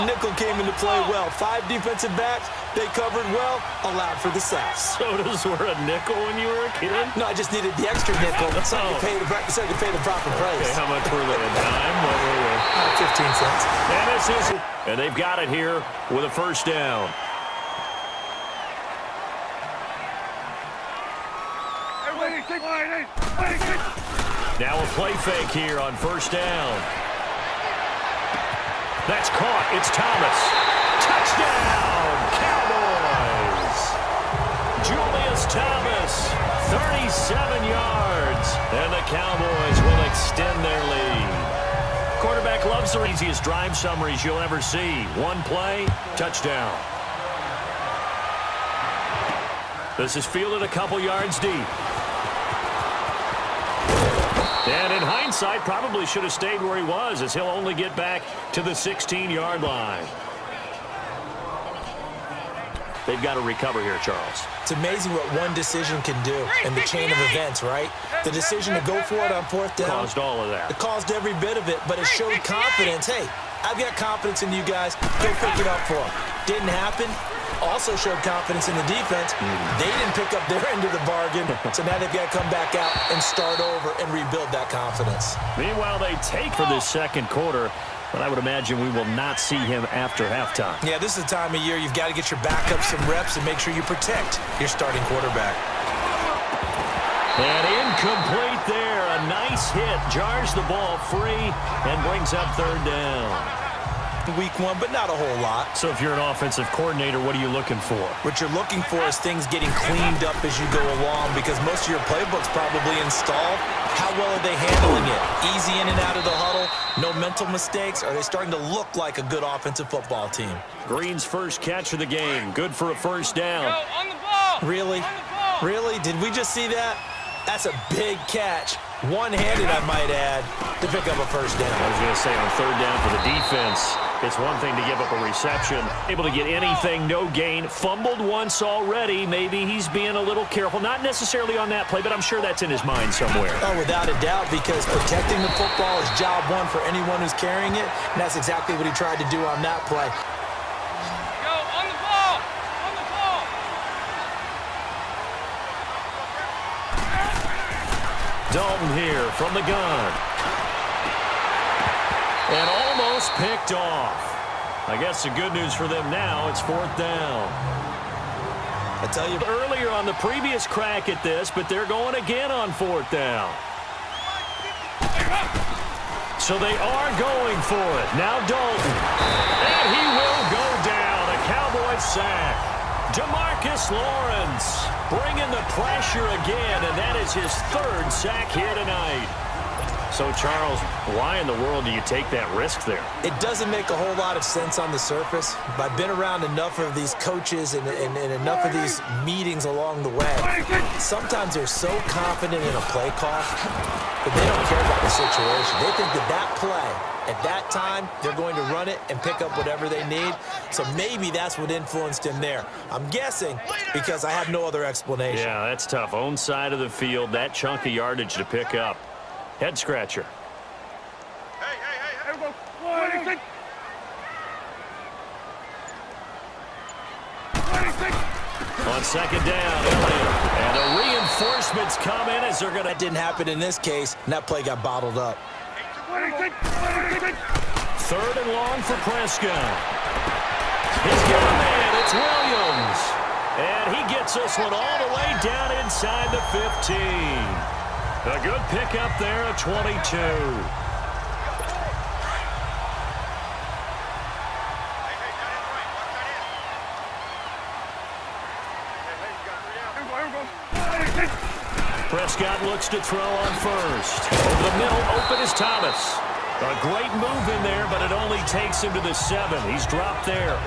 nickel came into play well. 5 defensive backs, they covered well, allowed for the sacks. So those were a nickel when you were a kid? No, I just needed the extra nickel so I could pay the proper price. Okay, how much were they? A dime? What were they? 15 cents. And this is it. And they've got it here with a first down. Now a play fake here on first down. That's caught. It's Thomas. Touchdown, Cowboys. Julius Thomas, 37 yards. And the Cowboys will extend their lead. Quarterback loves the easiest drive summaries you'll ever see. One play, touchdown. This is fielded a couple yards deep. And in hindsight, probably should have stayed where he was, as he'll only get back to the 16-yard line. They've got to recover here, Charles. It's amazing what one decision can do in the chain of events, right? The decision to go for it on fourth down. Caused all of that. It caused every bit of it, but it showed confidence. Hey, I've got confidence in you guys. Go pick it up for them. Didn't happen. Also showed confidence in the defense. They didn't pick up their end of the bargain, so now they've got to come back out and start over and rebuild that confidence. Meanwhile, they take for this second quarter, but I would imagine we will not see him after halftime. Yeah, this is the time of year you've got to get your backup some reps and make sure you protect your starting quarterback. And incomplete there. A nice hit. Jars the ball free and brings up third down. Week 1, but not a whole lot. So if you're an offensive coordinator, what are you looking for? What you're looking for is things getting cleaned up as you go along, because most of your playbook's probably installed. How well are they handling it? Easy in and out of the huddle? No mental mistakes? Are they starting to look like a good offensive football team? Green's first catch of the game. Good for a first down. Go, on the ball! Really? On the ball! Really? Did we just see that? That's a big catch. One-handed, I might add, to pick up a first down. I was going to say, on third down for the defense, it's one thing to give up a reception. Able to get anything, no gain. Fumbled once already. Maybe he's being a little careful. Not necessarily on that play, but I'm sure that's in his mind somewhere. Oh, without a doubt, because protecting the football is job one for anyone who's carrying it, and that's exactly what he tried to do on that play. Go, on the ball! On the ball! Dalton here from the gun. And almost picked off. I guess the good news for them now, it's fourth down. I tell you, Earlier on the previous crack at this, but they're going again on fourth down. So they are going for it. Now Dalton. And he will go down. A Cowboys sack. DeMarcus Lawrence bringing the pressure again, and that is his third sack here tonight. So, Charles, why in the world do you take that risk there? it doesn't make a whole lot of sense on the surface, but I've been around enough of these coaches and enough of these meetings along the way. Sometimes they're so confident in a play call that they don't care about the situation. They think that play, at that time, they're going to run it and pick up whatever they need. So maybe that's what influenced him there. I'm guessing because I have no other explanation. Yeah, that's tough. Own side of the field, that chunk of yardage to pick up. Head scratcher. Hey, go. On second down, Elliott. And the reinforcements come in as they're going to... That didn't happen in this case, and that play got bottled up. Third and long for Prescott. He's got a man. It's Williams. And he gets this one all the way down inside the 15. A good pickup there at 22. Prescott looks to throw on first. Over the middle, open is Thomas. A great move in there, but it only takes him to the 7. He's dropped there.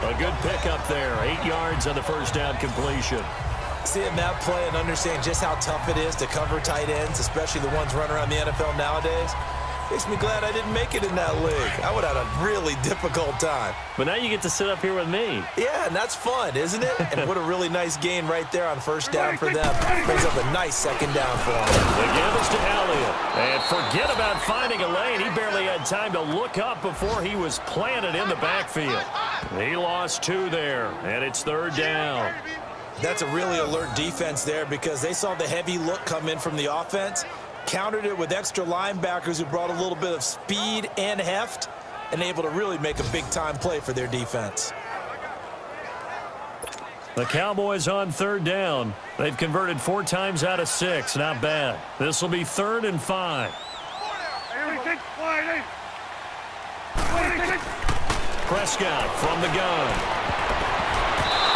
A good pickup there. 8 yards on the first down completion. Seeing that play and understand just how tough it is to cover tight ends, especially the ones running around the NFL nowadays, Makes me glad I didn't make it in that league. I would have had a really difficult time. But now you get to sit up here with me. Yeah, and that's fun, isn't it? And what a really nice gain right there on first down for them. Brings up a nice second down for them. The give is to Elliott. And forget about finding a lane. He barely had time to look up before he was planted in the backfield. He lost 2 there, and it's third down. That's a really alert defense there because they saw the heavy look come in from the offense, countered it with extra linebackers who brought a little bit of speed and heft, and able to really make a big-time play for their defense. The Cowboys on third down. They've converted 4 times out of 6. Not bad. This will be 3rd and 5. Prescott from the gun.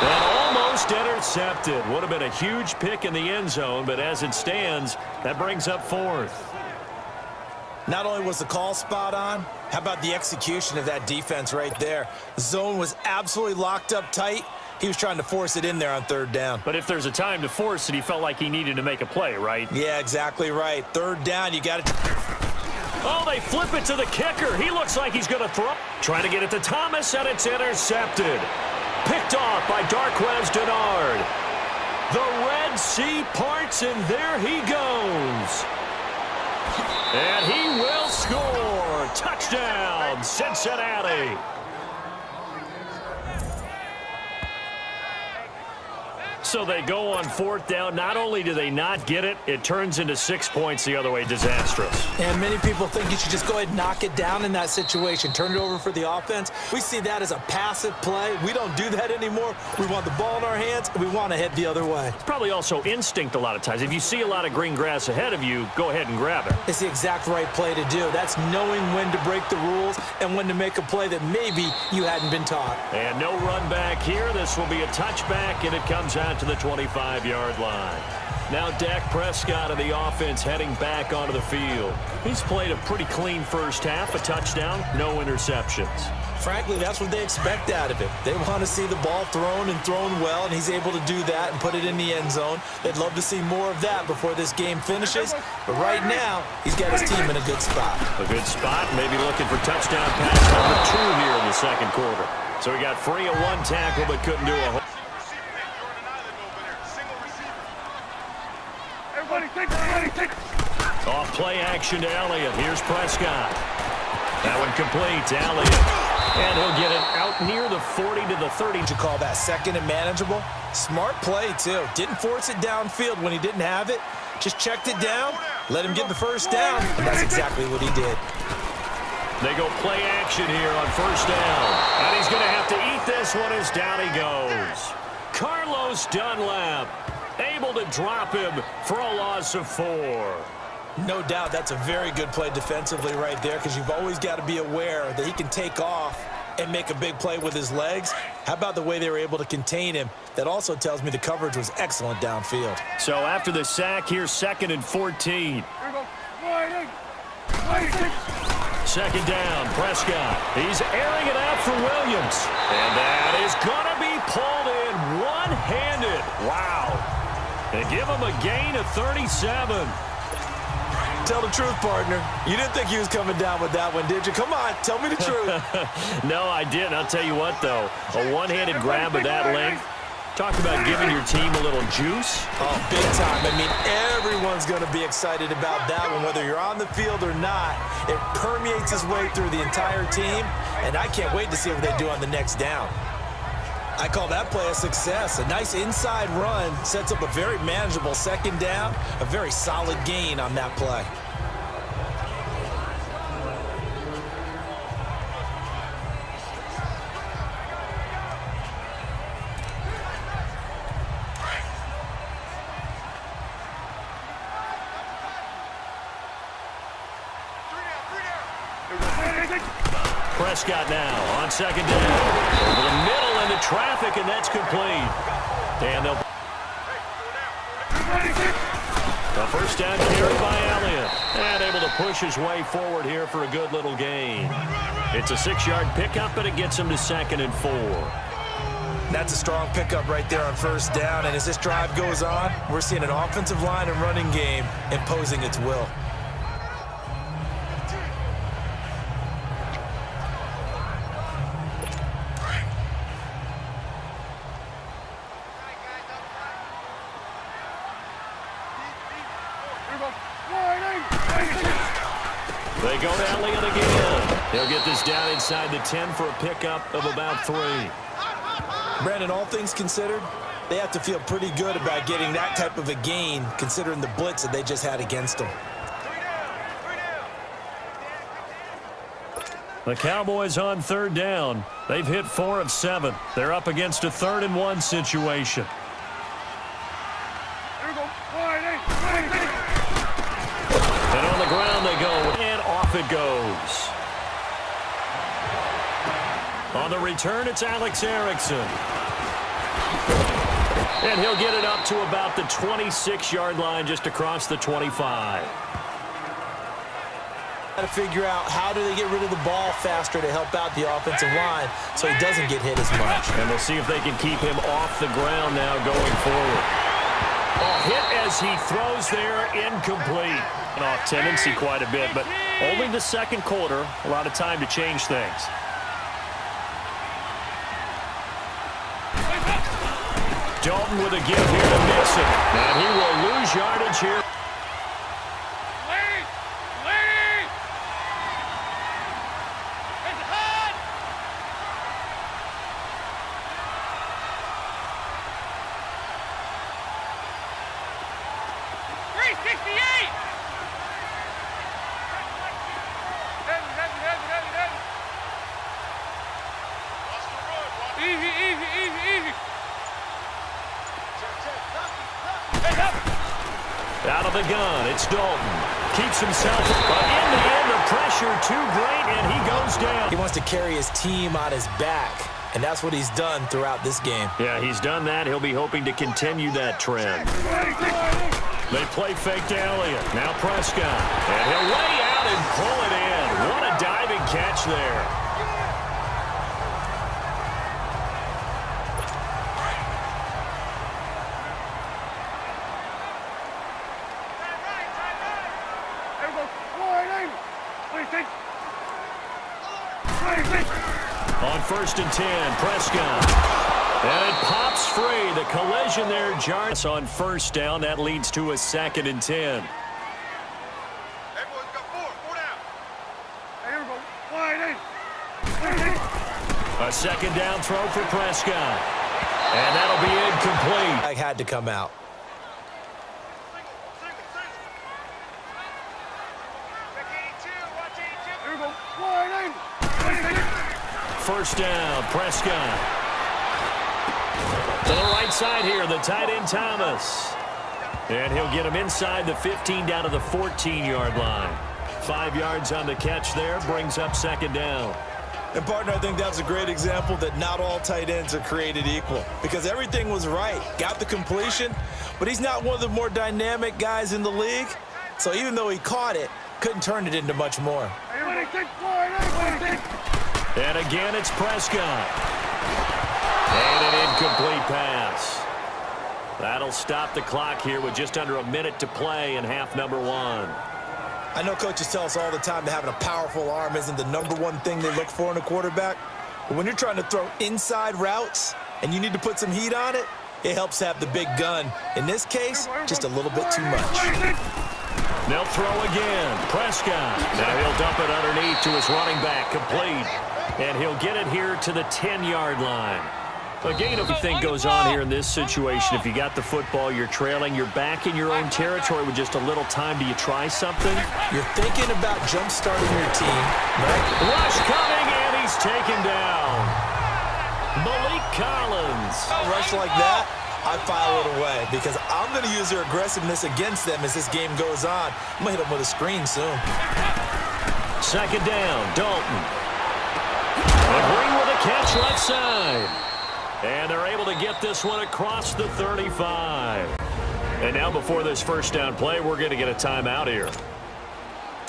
And almost intercepted. Would have been a huge pick in the end zone, but as it stands, that brings up 4th. Not only was the call spot on, how about the execution of that defense right there? The zone was absolutely locked up tight. He was trying to force it in there on third down. But if there's a time to force it, he felt like he needed to make a play, right? Yeah, exactly right. Third down, you got to... Oh, they flip it to the kicker. He looks like he's going to throw. Trying to get it to Thomas, and it's intercepted. Picked off by Darquez Denard. The Red Sea parts, and there he goes. And he will score. Touchdown, Cincinnati. So they go on 4th down. Not only do they not get it, it turns into 6 points the other way. Disastrous. And many people think you should just go ahead and knock it down in that situation. Turn it over for the offense. We see that as a passive play. We don't do that anymore. We want the ball in our hands, and we want to head the other way. It's probably also instinct a lot of times. If you see a lot of green grass ahead of you, go ahead and grab it. It's the exact right play to do. That's knowing when to break the rules and when to make a play that maybe you hadn't been taught. And no run back here. This will be a touchback, and it comes out to the 25-yard line. Now Dak Prescott of the offense heading back onto the field. He's played a pretty clean first half, a touchdown, no interceptions. Frankly, that's what they expect out of it. They want to see the ball thrown and thrown well, and he's able to do that and put it in the end zone. They'd love to see more of that before this game finishes, but right now, he's got his team in a good spot. A good spot, maybe looking for touchdown pass number 2 here in the second quarter. So he got free of 1 tackle, but couldn't do a whole. Off play action to Elliott. Here's Prescott. That one complete to Elliott. And he'll get it out near the 40 to the 30. Did you call that second and manageable? Smart play, too. Didn't force it downfield when he didn't have it. Just checked it down, let him get the first down, and that's exactly what he did. They go play action here on first down. And he's going to have to eat this one as down he goes. Carlos Dunlap able to drop him for a loss of 4. No doubt that's a very good play defensively right there because you've always got to be aware that he can take off and make a big play with his legs. How about the way they were able to contain him? That also tells me the coverage was excellent downfield. So after the sack, here's 2nd and 14. Second down, Prescott. He's airing it out for Williams. And that is going to be pulled in one-handed. Wow. They give him a gain of 37. Tell the truth, partner. You didn't think he was coming down with that one, did you? Come on, tell me the truth. No, I didn't. I'll tell you what, though. A one-handed grab of that length. Talk about giving your team a little juice. Oh, big time. I mean, everyone's going to be excited about that one, whether you're on the field or not. It permeates its way through the entire team, and I can't wait to see what they do on the next down. I call that play a success. A nice inside run sets up a very manageable second down, a very solid gain on that play. Prescott now on second down. Over the middle into traffic, and that's complete. And they'll... A first down carry by Elliott. And able to push his way forward here for a good little gain. It's a 6-yard pickup, and it gets him to 2nd and 4. That's a strong pickup right there on first down. And as this drive goes on, we're seeing an offensive line and running game imposing its will. go to Elliott again. He'll get this down inside the 10 for a pickup of about 3. Brandon, all things considered, they have to feel pretty good about getting that type of a gain, considering the blitz that they just had against them. The Cowboys on 3rd down. They've hit 4 of 7. They're up against a 3rd-and-1 situation. And on the ground they go, and off it goes. On the return, it's Alex Erickson. And he'll get it up to about the 26-yard line, just across the 25. Got to figure out how do they get rid of the ball faster to help out the offensive line so he doesn't get hit as much. And we'll see if they can keep him off the ground now going forward. Hit as he throws there, incomplete. An off tendency quite a bit, but only the 2nd quarter. A lot of time to change things. Dalton with a give here to Mixon. And he will lose yardage here. Out of the gun, it's Dalton. Keeps himself, but in the end, the pressure too great, and he goes down. He wants to carry his team on his back, and that's what he's done throughout this game. Yeah, he's done that. He'll be hoping to continue that trend. They play fake to Elliott. Now Prescott. And he'll lay out and pull it in. What a diving catch there. On 1st and 10, Prescott. And it pops free. The collision there, Jarvis on 1st down. That leads to a 2nd and 10. A 2nd down throw for Prescott. And that'll be incomplete. I had to come out. First down, Prescott. To the right side here, the tight end Thomas. And he'll get him inside the 15 down to the 14-yard line. 5 yards on the catch there, brings up 2nd down. And, partner, I think that's a great example that not all tight ends are created equal because everything was right. Got the completion, but he's not one of the more dynamic guys in the league. So even though he caught it, couldn't turn it into much more. And again, it's Prescott. And an incomplete pass. That'll stop the clock here with just under a minute to play in half number 1. I know coaches tell us all the time that having a powerful arm isn't the number one thing they look for in a quarterback. But when you're trying to throw inside routes and you need to put some heat on it, it helps have the big gun. In this case, just a little bit too much. They'll throw again. Prescott. Now he'll dump it underneath to his running back. Complete. And he'll get it here to the 10-yard line. Again, everything goes on here in this situation. If you got the football, you're trailing, you're back in your own territory with just a little time. Do you try something? You're thinking about jump-starting your team, right? Rush coming, and he's taken down. Malik Collins. A rush like that, I file it away because I'm going to use their aggressiveness against them as this game goes on. I'm going to hit them with a screen soon. 2nd down, Dalton. Green with a catch left side. And they're able to get this one across the 35. And now before this first down play, we're going to get a timeout here,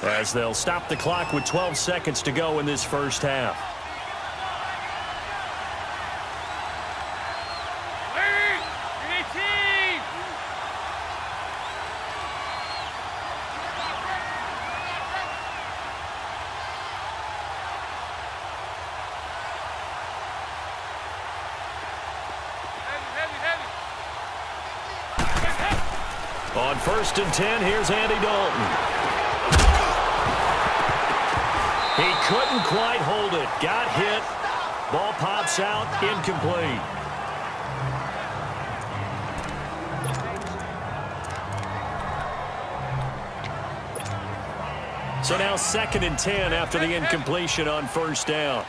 as they'll stop the clock with 12 seconds to go in this first half. On 1st and 10, here's Andy Dalton. He couldn't quite hold it. Got hit. Ball pops out. Incomplete. So now 2nd and 10 after the incompletion on first down.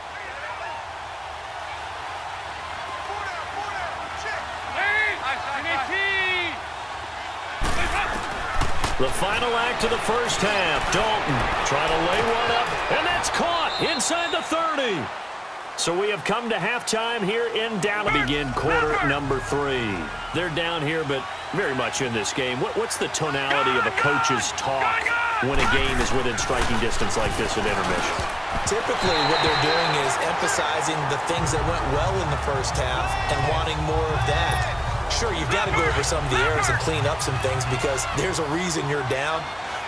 The final act of the first half. Dalton trying to lay one up, and that's caught inside the 30. So we have come to halftime here in Dallas. Begin quarter number 3. They're down here, but very much in this game. What's the tonality of a coach's talk when a game is within striking distance like this at intermission? Typically, what they're doing is emphasizing the things that went well in the first half and wanting more of that. Sure, you've got to go over some of the errors and clean up some things because there's a reason you're down.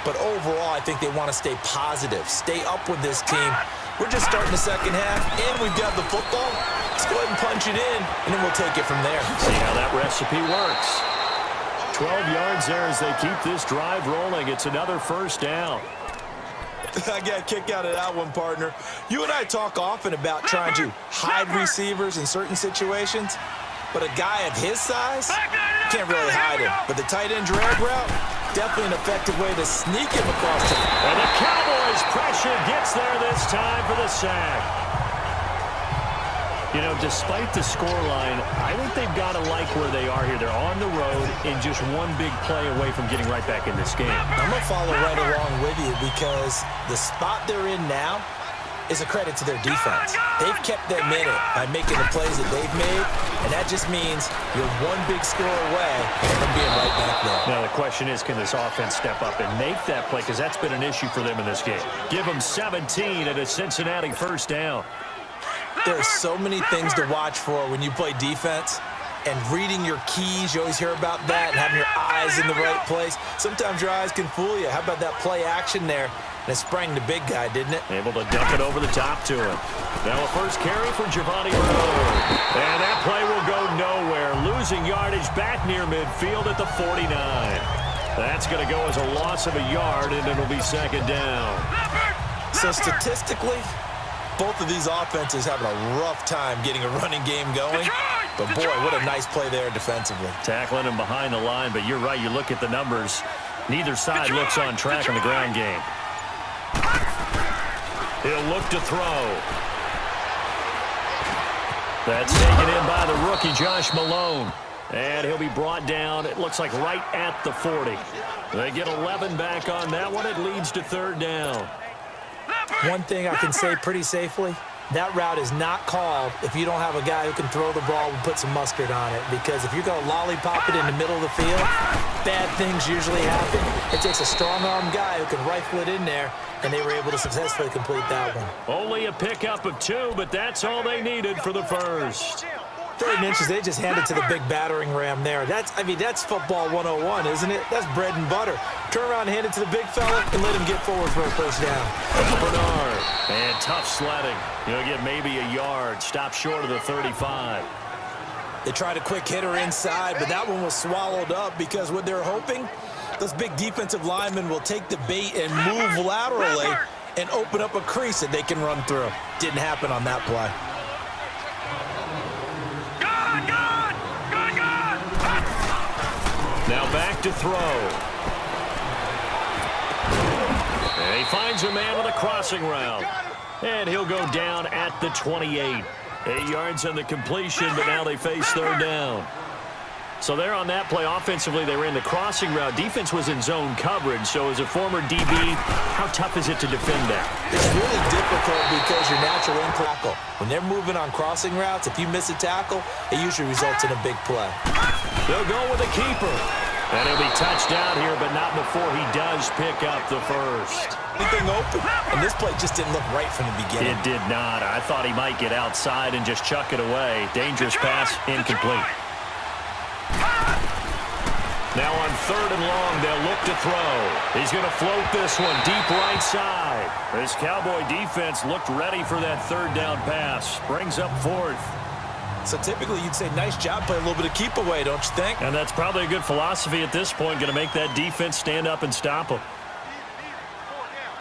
But overall, I think they want to stay positive, stay up with this team. We're just starting the second half, and we've got the football. Let's go ahead and punch it in, and then we'll take it from there. See how that recipe works. 12 yards there as they keep this drive rolling. It's another first down. I got a kick out of that one, partner. You and I talk often about trying to hide receivers in certain situations. But a guy of his size, can't really hide him. But the tight end drag route, definitely an effective way to sneak him across the... And the Cowboys' pressure gets there this time for the sack. You know, despite the scoreline, I think they've got to like where they are here. They're on the road and just one big play away from getting right back in this game. I'm going to follow right along with you because the spot they're in now is a credit to their defense. They've kept them in it by making the plays that they've made, and that just means you're one big score away from being right back there. Now the question is, can this offense step up and make that play? Because that's been an issue for them in this game. Give them 17 at a Cincinnati first down. There are so many things to watch for when you play defense. And reading your keys, you always hear about that, and having your eyes in the right place. Sometimes your eyes can fool you. How about that play action there? And it sprang the big guy, didn't it? Able to dump it over the top to him. Now a first carry for Giovanni Bernard. And that play will go nowhere. Losing yardage back near midfield at the 49. That's going to go as a loss of a yard, and it'll be 2nd down. So statistically, both of these offenses having a rough time getting a running game going. But, boy, what a nice play there defensively. Tackling him behind the line, but you're right. You look at the numbers. Neither side looks on track in the ground game. He'll look to throw. That's taken in by the rookie, Josh Malone. And he'll be brought down, it looks like right at the 40. They get 11 back on that one. It leads to 3rd down. One thing I can say pretty safely, that route is not called if you don't have a guy who can throw the ball and put some mustard on it. Because if you're going to lollipop it in the middle of the field, bad things usually happen. It takes a strong-arm guy who can rifle it in there, and they were able to successfully complete that one. Only a pickup of 2, but that's all they needed for the first. 3rd inches, they just handed to the big battering ram there. That's football 101, isn't it? That's bread and butter. Turn around and hand it to the big fella and let him get forward for a first down. Bernard. And tough sledding. He'll get maybe a yard. Stop short of the 35. They tried a quick hitter inside, but that one was swallowed up because what they're hoping, those big defensive linemen will take the bait and move laterally and open up a crease that they can run through. Didn't happen on that play. Now back to throw. And he finds a man with a crossing route. And he'll go down at the 28. 8 yards on the completion, but now they face 3rd down. So there on that play, offensively, they ran the crossing route. Defense was in zone coverage, so as a former DB, how tough is it to defend that? It's really difficult because your natural tackle. When they're moving on crossing routes, if you miss a tackle, it usually results in a big play. They'll go with a keeper. And he'll be touched down here, but not before he does pick up the first. Anything open? And this play just didn't look right from the beginning. It did not. I thought he might get outside and just chuck it away. Dangerous pass, incomplete. Now on 3rd and long, they'll look to throw. He's going to float this one deep right side. This Cowboy defense looked ready for that 3rd down pass. Brings up 4th. So typically you'd say nice job, play a little bit of keep away, don't you think? And that's probably a good philosophy at this point, going to make that defense stand up and stop him.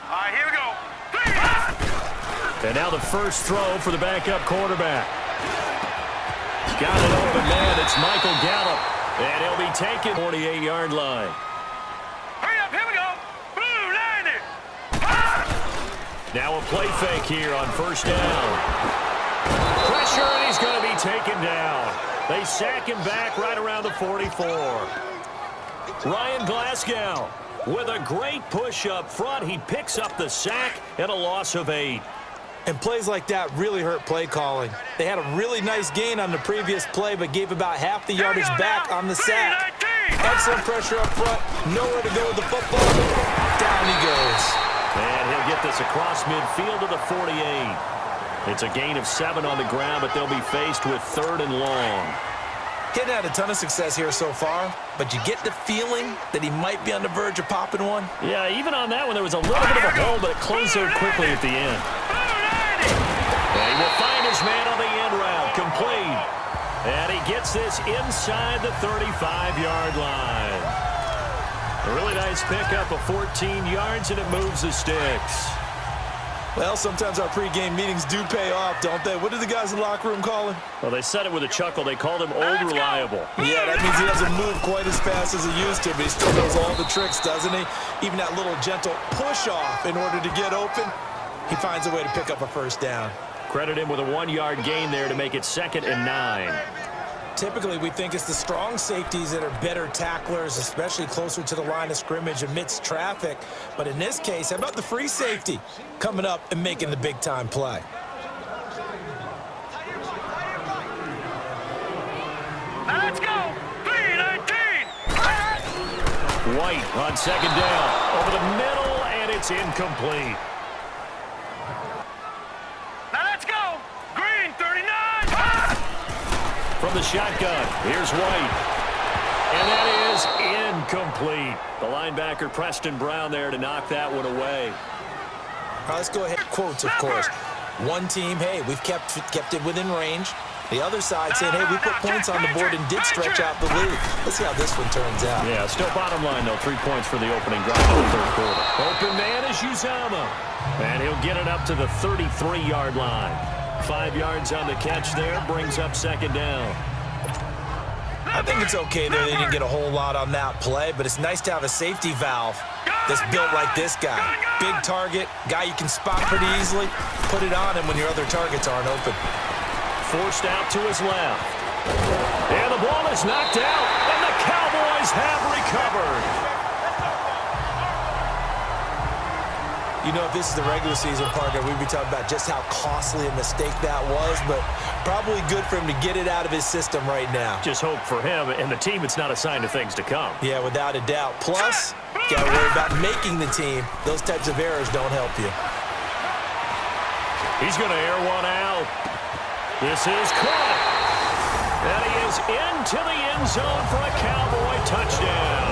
All right, here we go. And now the first throw for the backup quarterback. Got an open man. It's Michael Gallup. And he'll be taken 48-yard line. Hurry up, here we go. Blue, 90. Now a play fake here on first down. Pressure, and he's going to be taken down. They sack him back right around the 44. Ryan Glasgow with a great push up front. He picks up the sack and a loss of 8. And plays like that really hurt play calling. They had a really nice gain on the previous play, but gave about half the yardage back on the sack. Excellent pressure up front. Nowhere to go with the football. Down he goes. And he'll get this across midfield to the 48. It's a gain of 7 on the ground, but they'll be faced with 3rd and long. Hadn't had a ton of success here so far, but you get the feeling that he might be on the verge of popping one. Yeah, even on that one, there was a little bit of a hole, but it closed there quickly at the end. And he will find his man on the end route, complete. And he gets this inside the 35-yard line. A really nice pickup of 14 yards, and it moves the sticks. Well, sometimes our pregame meetings do pay off, don't they? What do the guys in the locker room call him? Well, they said it with a chuckle. They called him Old Reliable. Yeah, that means he doesn't move quite as fast as he used to, but he still knows all the tricks, doesn't he? Even that little gentle push-off in order to get open, he finds a way to pick up a first down. Credit him with a 1-yard gain there to make it 2nd and 9. Typically, we think it's the strong safeties that are better tacklers, especially closer to the line of scrimmage amidst traffic. But in this case, how about the free safety coming up and making the big-time play? Now let's go. 3-19. White on 2nd down. Over the middle, and it's incomplete. Now let's go. Green, 39. From the shotgun, here's White. And that is incomplete. The linebacker, Preston Brown, there to knock that one away. All right, let's go ahead. Quotes, of course. One team, hey, we've kept it within range. The other side saying, hey, we put points on the board and did stretch out the lead. Let's see how this one turns out. Yeah, still bottom line, though. 3 points for the opening drive in the 3rd quarter. Open man is Uzama. And he'll get it up to the 33-yard line. 5 yards on the catch there, brings up 2nd down. I think it's okay that they didn't get a whole lot on that play, but it's nice to have a safety valve that's built like this guy. Big target, guy you can spot pretty easily. Put it on him when your other targets aren't open. Forced out to his left. And the ball is knocked out, and the Cowboys have recovered. You know, if this is the regular season, partner, we'd be talking about just how costly a mistake that was, but probably good for him to get it out of his system right now. Just hope for him and the team it's not a sign of things to come. Yeah, without a doubt. Plus, got to worry about making the team. Those types of errors don't help you. He's going to air one out. This is caught. And he is into the end zone for a Cowboy touchdown.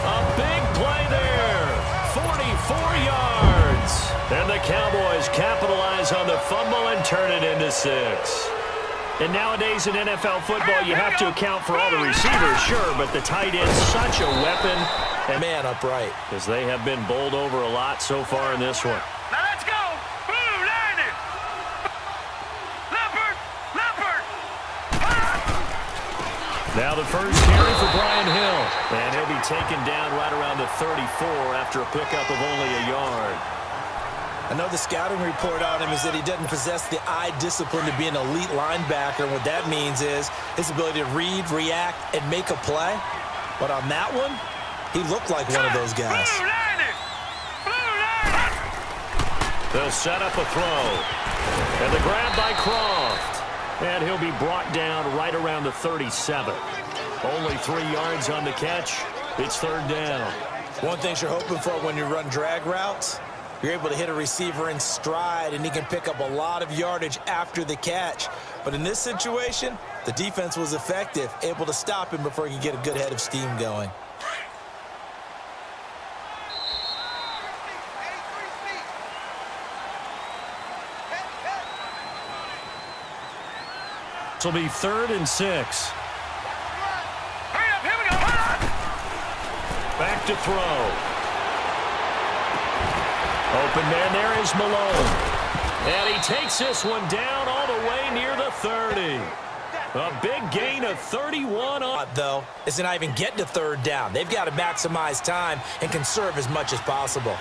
A big play there. 44 yards. And the Cowboys capitalize on the fumble and turn it into 6. And nowadays in NFL football, you have to account for all the receivers, sure, but the tight end's such a weapon. And man upright. Because they have been bowled over a lot so far in this one. Now let's go. Blue, 90. Leopard, leopard. Now the first carry for Brian Hill. And he'll be taken down right around the 34 after a pickup of only a yard. I know the scouting report on him is that he doesn't possess the eye discipline to be an elite linebacker. And what that means is his ability to read, react, and make a play. But on that one, he looked like one of those guys. Blue, 90. Blue, 90. They'll set up a throw. And the grab by Croft. And he'll be brought down right around the 37. Only 3 yards on the catch. It's 3rd down. One thing you're hoping for when you run drag routes, you're able to hit a receiver in stride, and he can pick up a lot of yardage after the catch. But in this situation, the defense was effective, able to stop him before he could get a good head of steam going. This will be 3rd and 6. Hurry up, here we go. Back to throw. Open man there is Malone. And he takes this one down all the way near the 30. A big gain of 31 on. Though, is not even getting to third down. They've got to maximize time and conserve as much as possible.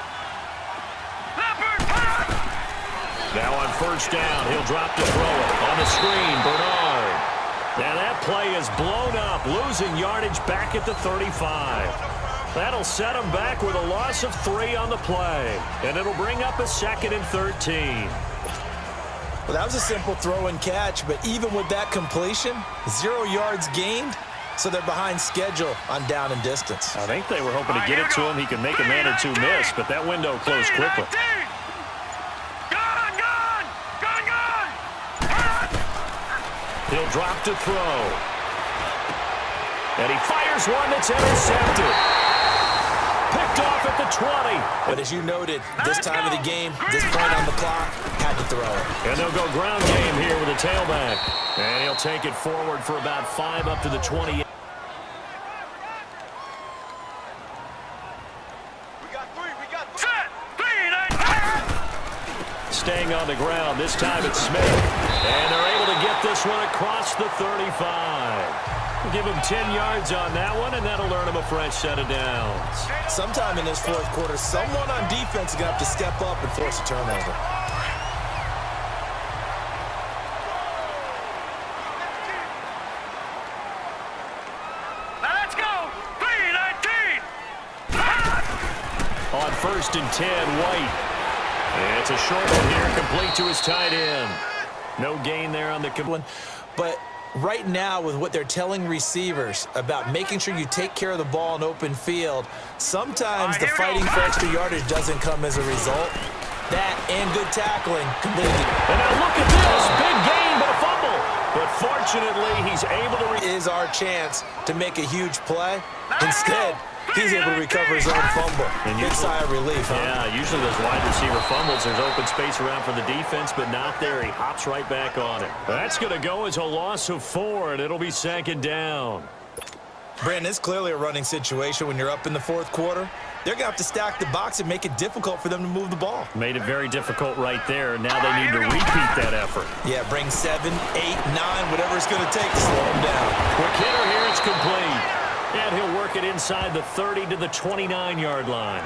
Now on first down, he'll drop to throw it. On the screen, Bernard. Now that play is blown up, losing yardage back at the 35. That'll set him back with a loss of 3 on the play. And it'll bring up a 2nd and 13. Well, that was a simple throw and catch, but even with that completion, 0 yards gained, so they're behind schedule on down and distance. I think they were hoping to get it to him. He could make a man or two miss, but that window closed quickly. He'll drop to throw. And he fires one that's intercepted. Picked off at the 20. But as you noted, this time of the game, this point on the clock, had to throw it. And they'll go ground game here with a tailback. And he'll take it forward for about 5 up to the 20. We got 3. Set! 3, Staying on the ground. This time it's Smith. And they're able to get this one across the 35. Give him 10 yards on that one, and that'll earn him a fresh set of downs. Sometime in this fourth quarter, someone on defense is going to have to step up and force a turnover. Let's go! 3-19! On first and 10, White. And it's a short one here, complete to his tight end. No gain there on the complete. But right now, with what they're telling receivers about making sure you take care of the ball in open field, sometimes the fighting for extra yardage doesn't come as a result. That and good tackling completely. And now look at this. Big gain, but a fumble. But fortunately, he's able to... Is our chance to make a huge play. Instead, he's able to recover his own fumble. And big sigh of relief, huh? Yeah, usually those wide receiver fumbles, there's open space around for the defense, but not there. He hops right back on it. That's going to go as a loss of 4, and it'll be 2nd down. Brandon, it's clearly a running situation when you're up in the fourth quarter. They're going to have to stack the box and make it difficult for them to move the ball. Made it very difficult right there. Now they need to repeat that effort. Yeah, bring 7, 8, 9, whatever it's going to take to slow them down. Quick hitter here, it's complete. And he'll work it inside the 30 to the 29-yard line.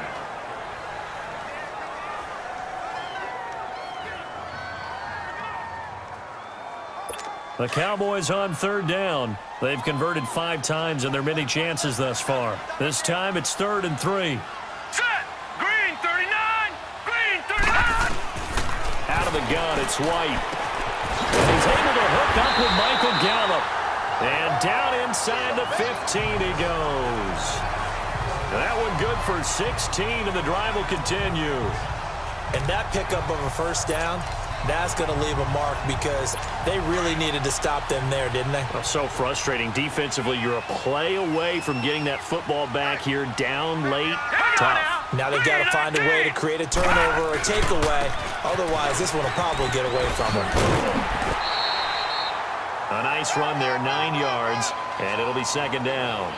The Cowboys on 3rd down. They've converted 5 times in their many chances thus far. This time it's 3rd and 3. Set! Green 39! Green 39! Out of the gun, it's White. And he's able to hook up with Michael Gallup. And down inside the 15 he goes. That one good for 16, and the drive will continue. And that pickup of a first down, that's going to leave a mark because they really needed to stop them there, didn't they? Oh, so frustrating. Defensively, you're a play away from getting that football back here down late. Tough. Now they've got to find a way to create a turnover or a takeaway. Otherwise, this one will probably get away from them. A nice run there, 9 yards, and it'll be 2nd down.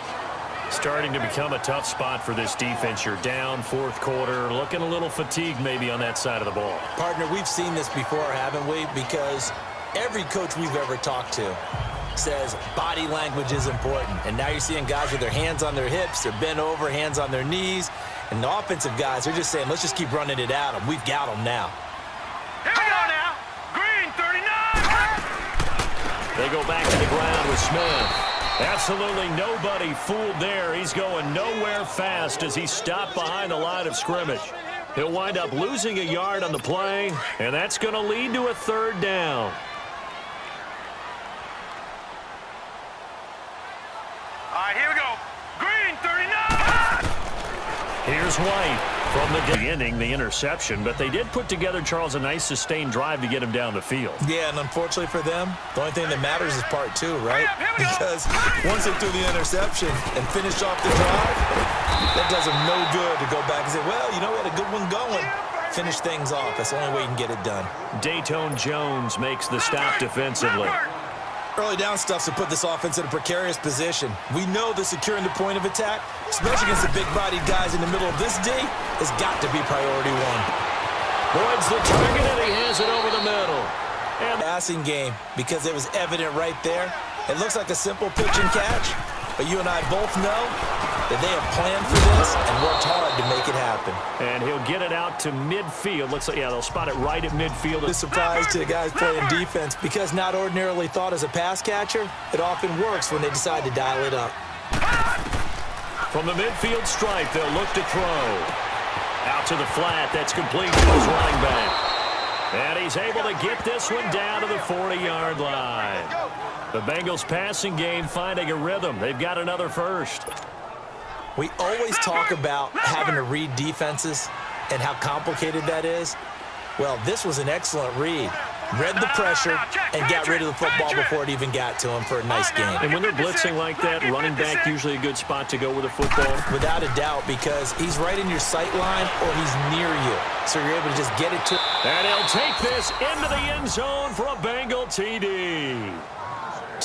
Starting to become a tough spot for this defense. You're down, fourth quarter, looking a little fatigued maybe on that side of the ball. Partner, we've seen this before, haven't we? Because every coach we've ever talked to says body language is important. And now you're seeing guys with their hands on their hips, they're bent over, hands on their knees. And the offensive guys are just saying, let's just keep running it at them. We've got them now. Here we go now. Green 39! They go back to the ground with Smith. Absolutely nobody fooled there. He's going nowhere fast as he's stopped behind the line of scrimmage. He'll wind up losing a yard on the play, and that's going to lead to a 3rd down. All right, here we go. Green 39! Here's White from the ending the interception, but they did put together, Charles, a nice sustained drive to get him down the field. Yeah, and unfortunately for them, the only thing that matters is part 2, right? Because once they threw the interception and finished off the drive, that does them no good to go back and say, well, you know, we had a good one going. Finish things off. That's the only way you can get it done. Dayton Jones makes the stop defensively. Early down stuff to put this offense in a precarious position. We know that securing the point of attack, especially against the big-bodied guys in the middle of this D, has got to be priority 1. Boyd's the target, and he has it over the middle. And Passing game, because it was evident right there. It looks like a simple pitch and catch, but you and I both know that they have planned for this and worked hard to make it happen. And he'll get it out to midfield. Looks like, yeah, they'll spot it right at midfield. A surprise to the guys playing defense, because not ordinarily thought as a pass catcher, it often works when they decide to dial it up. From the midfield stripe, they'll look to throw. Out to the flat. That's complete to his running back. And he's able to get this one down to the 40-yard line. The Bengals passing game finding a rhythm. They've got another first. We always talk about having to read defenses and how complicated that is. Well, this was an excellent read. Read the pressure and got rid of the football before it even got to him for a nice game. And when they're blitzing like that, running back usually a good spot to go with the football. Without a doubt, because he's right in your sight line or he's near you. So you're able to just get it to him. And he'll take this into the end zone for a Bengal TD.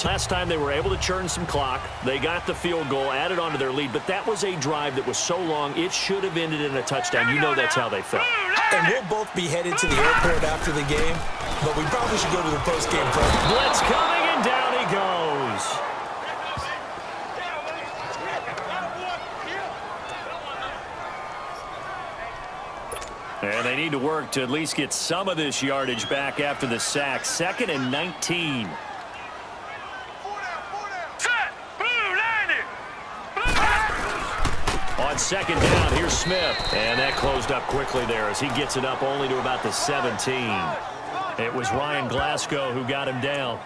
Last time they were able to churn some clock. They got the field goal, added on to their lead, but that was a drive that was so long, it should have ended in a touchdown. You know that's how they felt. And we'll both be headed to the airport after the game, but we probably should go to the post-game press. Blitz coming, and down he goes. And they need to work to at least get some of this yardage back after the sack. 2nd and 19. On 2nd down, here's Smith. And that closed up quickly there as he gets it up only to about the 17. It was Ryan Glasgow who got him down.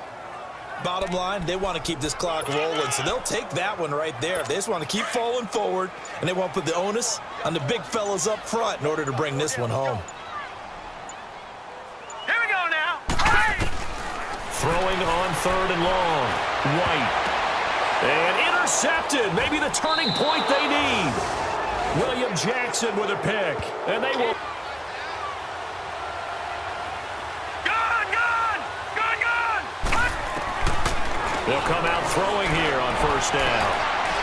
Bottom line, they want to keep this clock rolling, so they'll take that one right there. They just want to keep falling forward, and they want to put the onus on the big fellas up front in order to bring this one home. Here we go now. Throwing on 3rd and long. White. And intercepted. Maybe the turning point they need. William Jackson with a pick. And they will. They'll come out throwing here on 1st down.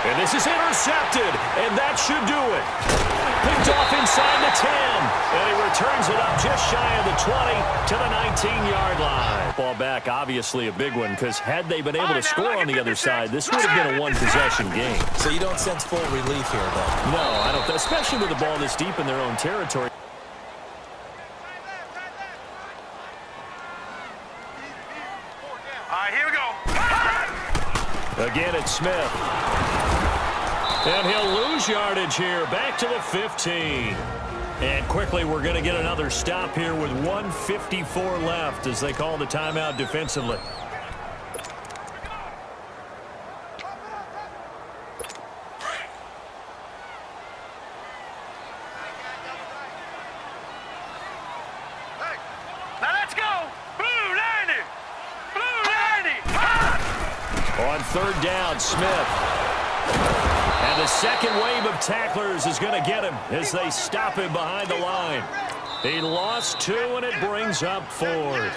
And this is intercepted. And that should do it. Picked off inside the 10. And he returns it up just shy of the 20 to the 19-yard line. Ball back, obviously a big one, because had they been able to score on the other side, this would have been a one-possession game. So you don't sense full relief here, though? No, I don't. Especially with the ball this deep in their own territory. All right, here we go. Again, it's Smith. And he'll lose yardage here. Back to the 15. And quickly, we're going to get another stop here with 1:54 left as they call the timeout defensively. Now let's go. Blue 90. Blue 90. On 3rd down, Smith. And the second wave of tacklers is going to get him as they stop him behind the line. He lost 2, and it brings up 4th.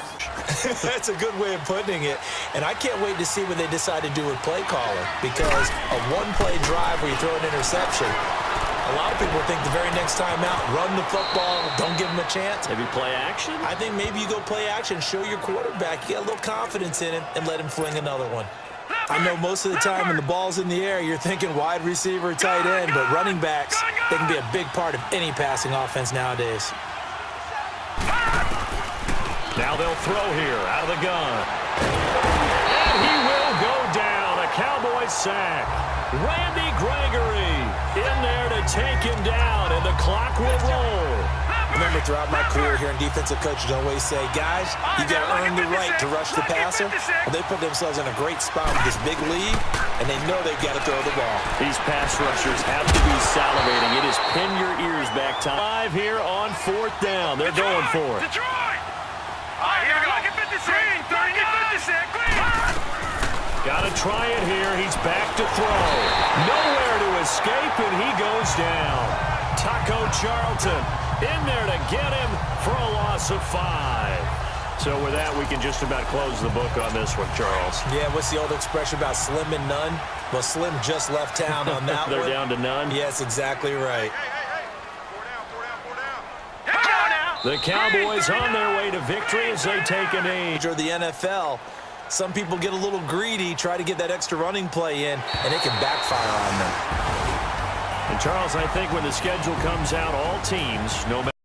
That's a good way of putting it. And I can't wait to see what they decide to do with play calling, because a one-play drive where you throw an interception, a lot of people think the very next time out, run the football, don't give him a chance. Maybe play action? I think maybe you go play action, show your quarterback, get a little confidence in him, and let him fling another one. I know most of the time when the ball's in the air, you're thinking wide receiver, tight end, but running backs, they can be a big part of any passing offense nowadays. Now they'll throw here out of the gun. And he will go down. A Cowboys sack. Randy Gregory in there to take him down, and the clock will roll. Remember, throughout my career here in defensive coaches, I always say, guys, you got to earn the right to rush the passer. Well, they put themselves in a great spot with this big lead, and they know they've got to throw the ball. These pass rushers have to be salivating. It is pin your ears back time. 5 here on 4th down. They're going for it. Detroit. All right, here we go. Look at 56. Green, 56. Green. Got to try it here. He's back to throw. Nowhere to escape, and he goes down. Taco Charlton in there to get him for a loss of 5. So with that, we can just about close the book on this one, Charles. Yeah, what's the old expression about slim and none? Well, Slim just left town on that They're one. down to none? Yes, exactly right. Four down. Here we go now. The Cowboys on their way to victory as they take a knee. Or the NFL, some people get a little greedy, try to get that extra running play in, and it can backfire on them. And Charles, I think when the schedule comes out, all teams, no matter